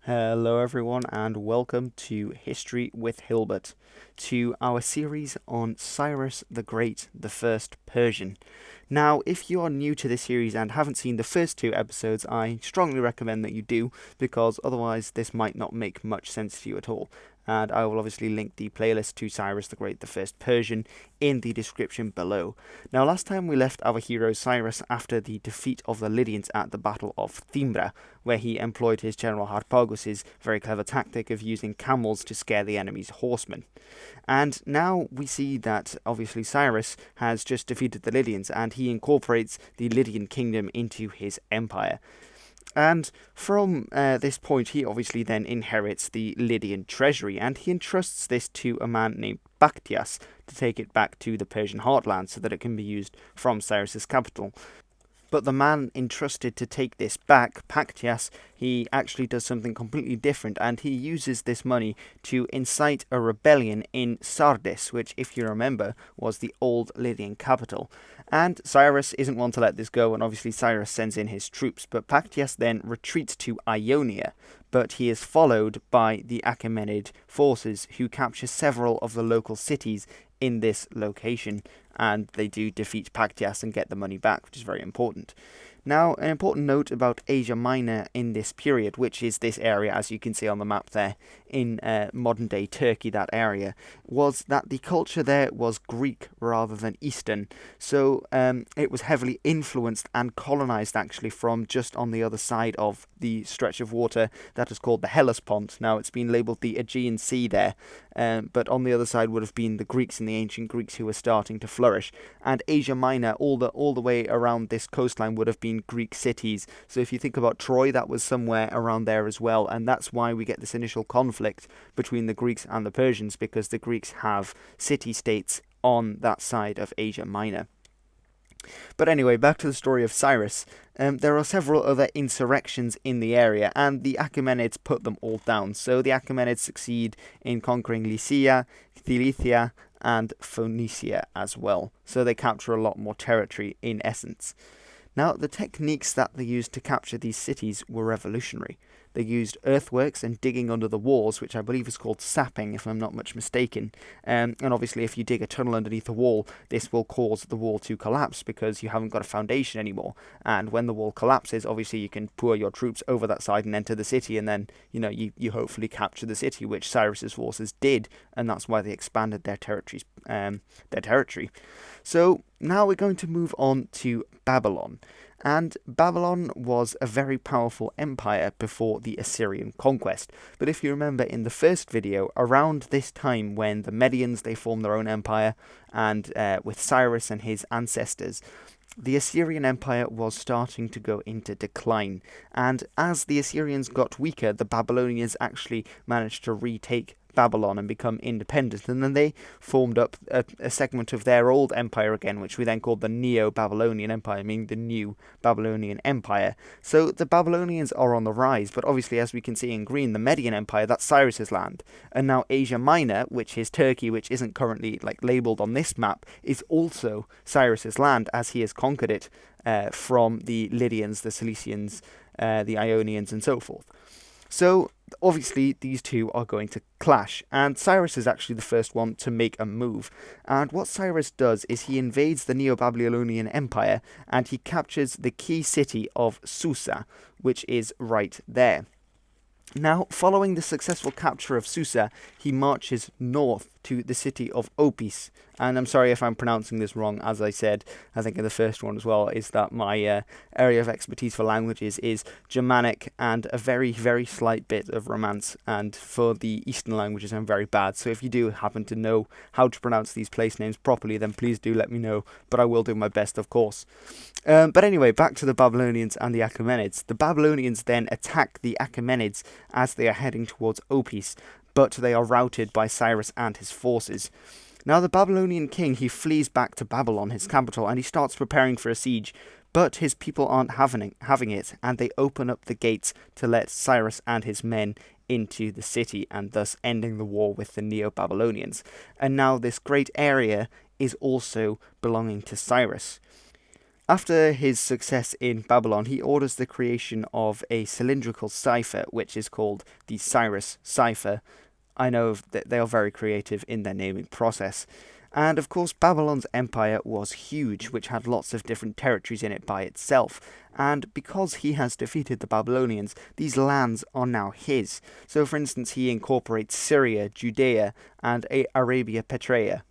Hello, everyone, and welcome to History with Hilbert, to our series on Cyrus the Great, the First Persian. Now, if you are new to this series and haven't seen the first two episodes, I strongly recommend that you do, because otherwise this might not make much sense to you at all. And I will obviously link the playlist to Cyrus the Great, the First Persian, in the description below. Now, last time we left our hero Cyrus after the defeat of the Lydians at the Battle of Thymbra, where he employed his general Harpagus' very clever tactic of using camels to scare the enemy's horsemen. And now we see that obviously Cyrus has just defeated the Lydians and he incorporates the Lydian kingdom into his empire. And from this point, he obviously then inherits the Lydian treasury, and he entrusts this to a man named Bactias to take it back to the Persian heartland so that it can be used from Cyrus's capital. But the man entrusted to take this back, Pactias, he actually does something completely different, and he uses this money to incite a rebellion in Sardis, which, if you remember, was the old Lydian capital. And Cyrus isn't one to let this go, and obviously Cyrus sends in his troops, but Pactias then retreats to Ionia, but he is followed by the Achaemenid forces, who capture several of the local cities in this location, and they do defeat Pactias and get the money back, which is very important. Now, an important note about Asia Minor in this period, which is this area, as you can see on the map there, in modern-day Turkey, that area, was that the culture there was Greek rather than Eastern. So it was heavily influenced and colonized, actually, from just on the other side of the stretch of water that is called the Hellespont. Now, it's been labelled the Aegean Sea there, but on the other side would have been the Greeks and the ancient Greeks who were starting to flourish. And Asia Minor, all the way around this coastline, would have been Greek cities. So if you think about Troy, that was somewhere around there as well, and that's why we get this initial conflict between the Greeks and the Persians, because the Greeks have city-states on that side of Asia Minor. But anyway, back to the story of Cyrus. There are several other insurrections in the area, and the Achaemenids put them all down. So the Achaemenids succeed in conquering Lycia, Cilicia, and Phoenicia as well. So they capture a lot more territory in essence. Now, the techniques that they used to capture these cities were revolutionary. They used earthworks and digging under the walls, which I believe is called sapping, if I'm not much mistaken. And obviously, if you dig a tunnel underneath a wall, this will cause the wall to collapse because you haven't got a foundation anymore. And when the wall collapses, obviously you can pour your troops over that side and enter the city, and then you hopefully capture the city, which Cyrus's forces did, and that's why they expanded their territory. So now we're going to move on to Babylon. And Babylon was a very powerful empire before the Assyrian conquest. But if you remember in the first video, around this time when the Medians, they formed their own empire, and with Cyrus and his ancestors, the Assyrian Empire was starting to go into decline. And as the Assyrians got weaker, the Babylonians actually managed to retake Babylon and become independent, and then they formed up a segment of their old empire again, which we then called the Neo-Babylonian Empire, meaning the new Babylonian Empire. So the Babylonians are on the rise, but obviously, as we can see in green, the Median Empire, that's Cyrus's land, and now Asia Minor, which is Turkey, which isn't currently labelled on this map, is also Cyrus's land, as he has conquered it from the Lydians, the Cilicians, the Ionians, and so forth. So, obviously, these two are going to clash, and Cyrus is actually the first one to make a move. And what Cyrus does is he invades the Neo-Babylonian Empire, and he captures the key city of Susa, which is right there. Now, following the successful capture of Susa, he marches north to the city of Opis. And I'm sorry if I'm pronouncing this wrong, as I said, I think in the first one as well, is that my area of expertise for languages is Germanic and a very, very slight bit of Romance. And for the Eastern languages, I'm very bad. So if you do happen to know how to pronounce these place names properly, then please do let me know. But I will do my best, of course. But anyway, back to the Babylonians and the Achaemenids. The Babylonians then attack the Achaemenids as they are heading towards Opis, but they are routed by Cyrus and his forces. Now the Babylonian king, he flees back to Babylon, his capital, and he starts preparing for a siege, but his people aren't having it, and they open up the gates to let Cyrus and his men into the city, and thus ending the war with the Neo-Babylonians. And now this great area is also belonging to Cyrus. After his success in Babylon, he orders the creation of a cylindrical cipher, which is called the Cyrus Cipher. I know that they are very creative in their naming process. And of course, Babylon's empire was huge, which had lots of different territories in it by itself. And because he has defeated the Babylonians, these lands are now his. So, for instance, he incorporates Syria, Judea, and Arabia Petraea.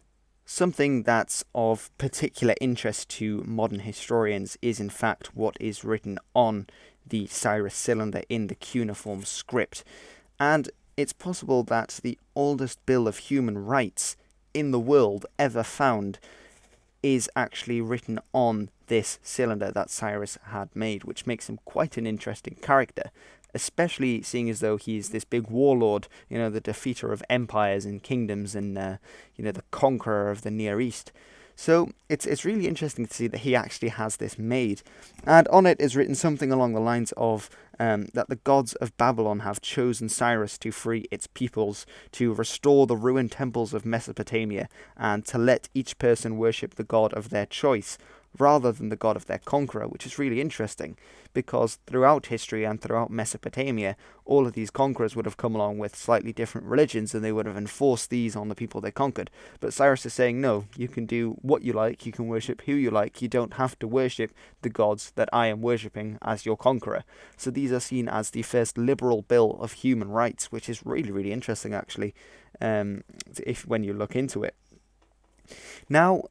Something that's of particular interest to modern historians is, in fact, what is written on the Cyrus Cylinder in the cuneiform script. And it's possible that the oldest bill of human rights in the world ever found is actually written on this cylinder that Cyrus had made, which makes him quite an interesting character, especially seeing as though he's this big warlord, the defeater of empires and kingdoms and, the conqueror of the Near East. So it's really interesting to see that he actually has this made. And on it is written something along the lines of that the gods of Babylon have chosen Cyrus to free its peoples, to restore the ruined temples of Mesopotamia, and to let each person worship the god of their choice, rather than the god of their conqueror, which is really interesting, because throughout history and throughout Mesopotamia, all of these conquerors would have come along with slightly different religions, and they would have enforced these on the people they conquered. But Cyrus is saying, no, you can do what you like, you can worship who you like, you don't have to worship the gods that I am worshipping as your conqueror. So these are seen as the first liberal bill of human rights, which is really, really interesting, actually, when you look into it. Now,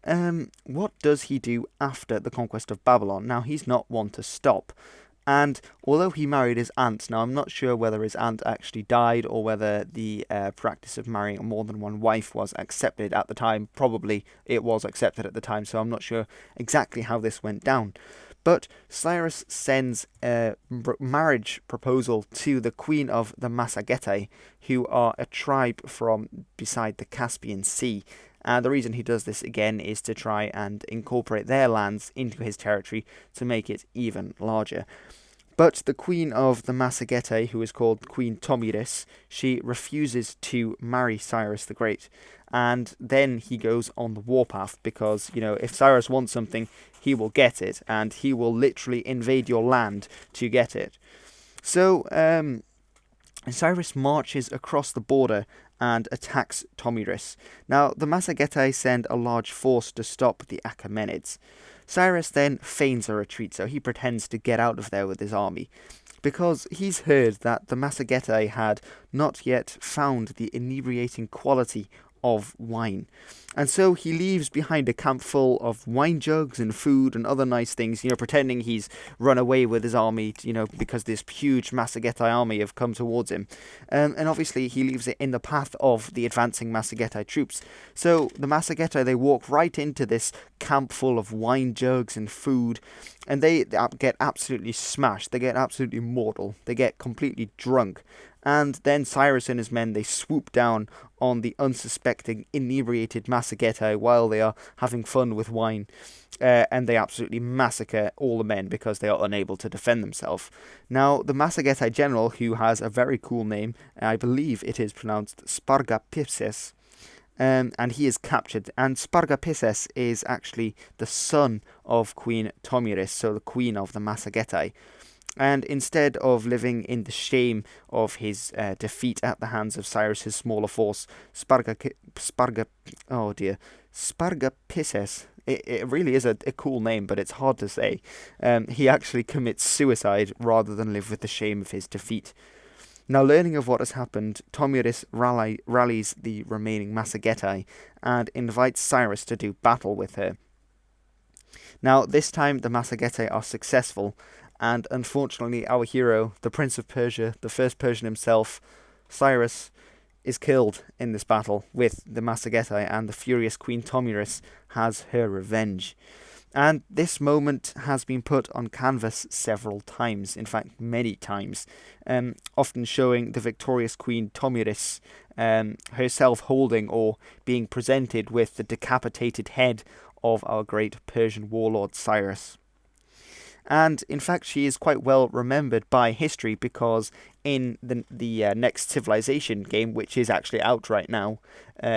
what does he do after the conquest of Babylon? Now, he's not one to stop. And although he married his aunt, now I'm not sure whether his aunt actually died or whether the practice of marrying more than one wife was accepted at the time. Probably it was accepted at the time, so I'm not sure exactly how this went down. But Cyrus sends a marriage proposal to the queen of the Massagetae, who are a tribe from beside the Caspian Sea. And the reason he does this again is to try and incorporate their lands into his territory to make it even larger. But the queen of the Massagetae, who is called Queen Tomiris, she refuses to marry Cyrus the Great. And then he goes on the warpath because, if Cyrus wants something, he will get it. And he will literally invade your land to get it. So, Cyrus marches across the border and attacks Tomiris. Now, the Massagetae send a large force to stop the Achaemenids. Cyrus then feigns a retreat, so he pretends to get out of there with his army, because he's heard that the Massagetae had not yet found the inebriating quality of wine. And so he leaves behind a camp full of wine jugs and food and other nice things, pretending he's run away with his army, because this huge Massagetae army have come towards him. And obviously he leaves it in the path of the advancing Massagetae troops. So the Massagetae, they walk right into this camp full of wine jugs and food, and they get absolutely smashed. They get absolutely mortal. They get completely drunk. And then Cyrus and his men, they swoop down on the unsuspecting, inebriated Massagetae while they are having fun with wine. And they absolutely massacre all the men because they are unable to defend themselves. Now, the Massagetae general, who has a very cool name, I believe it is pronounced Spargapises, and he is captured. And Spargapises is actually the son of Queen Tomiris, so the queen of the Massagetae. And instead of living in the shame of his defeat at the hands of Cyrus's smaller force, Spargapises. It really is a cool name, but it's hard to say. He actually commits suicide rather than live with the shame of his defeat. Now, learning of what has happened, Tomiris rallies the remaining Massagetae and invites Cyrus to do battle with her. Now, this time the Massagetae are successful, and unfortunately our hero, the Prince of Persia, the first Persian himself, Cyrus, is killed in this battle with the Massagetae, and the furious Queen Tomiris has her revenge. And this moment has been put on canvas several times, in fact many times, often showing the victorious Queen Tomiris herself holding or being presented with the decapitated head of our great Persian warlord Cyrus. And in fact, she is quite well remembered by history because in the next Civilization game, which is actually out right now,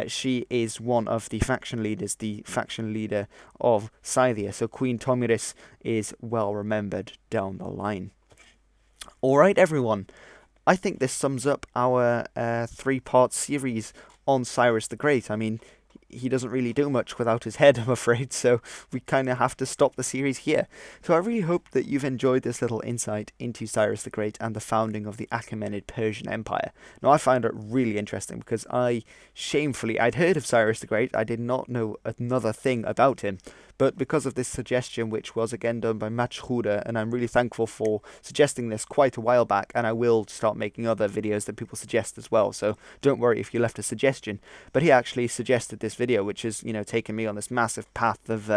she is one of the faction leaders, the faction leader of Scythia. So Queen Tomiris is well remembered down the line. All right, everyone. I think this sums up our three-part series on Cyrus the Great. I mean, he doesn't really do much without his head, I'm afraid, so we kind of have to stop the series here. So I really hope that you've enjoyed this little insight into Cyrus the Great and the founding of the Achaemenid Persian Empire. Now, I found it really interesting because I'd heard of Cyrus the Great, I did not know another thing about him. But because of this suggestion, which was again done by Matchhuda, and I'm really thankful for suggesting this quite a while back, and I will start making other videos that people suggest as well, so don't worry if you left a suggestion. But he actually suggested this video, which has, taken me on this massive path of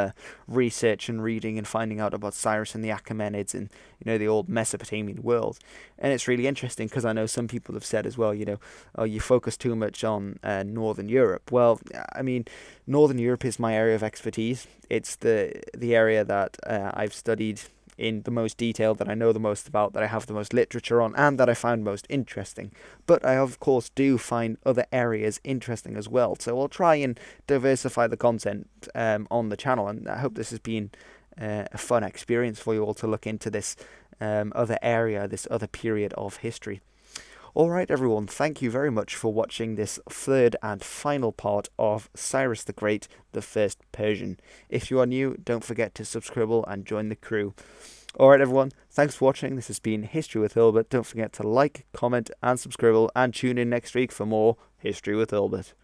research and reading and finding out about Cyrus and the Achaemenids and, the old Mesopotamian world. And it's really interesting because I know some people have said as well, oh, you focus too much on Northern Europe. Well, I mean, Northern Europe is my area of expertise. It's the area that I've studied in the most detail, that I know the most about, that I have the most literature on, and that I found most interesting. But I, of course, do find other areas interesting as well. So I'll try and diversify the content on the channel, and I hope this has been a fun experience for you all to look into this other area, this other period of history. Alright everyone, thank you very much for watching this third and final part of Cyrus the Great, the First Persian. If you are new, don't forget to subscribe and join the crew. Alright everyone, thanks for watching. This has been History with Hilbert. Don't forget to like, comment and subscribe, and tune in next week for more History with Hilbert.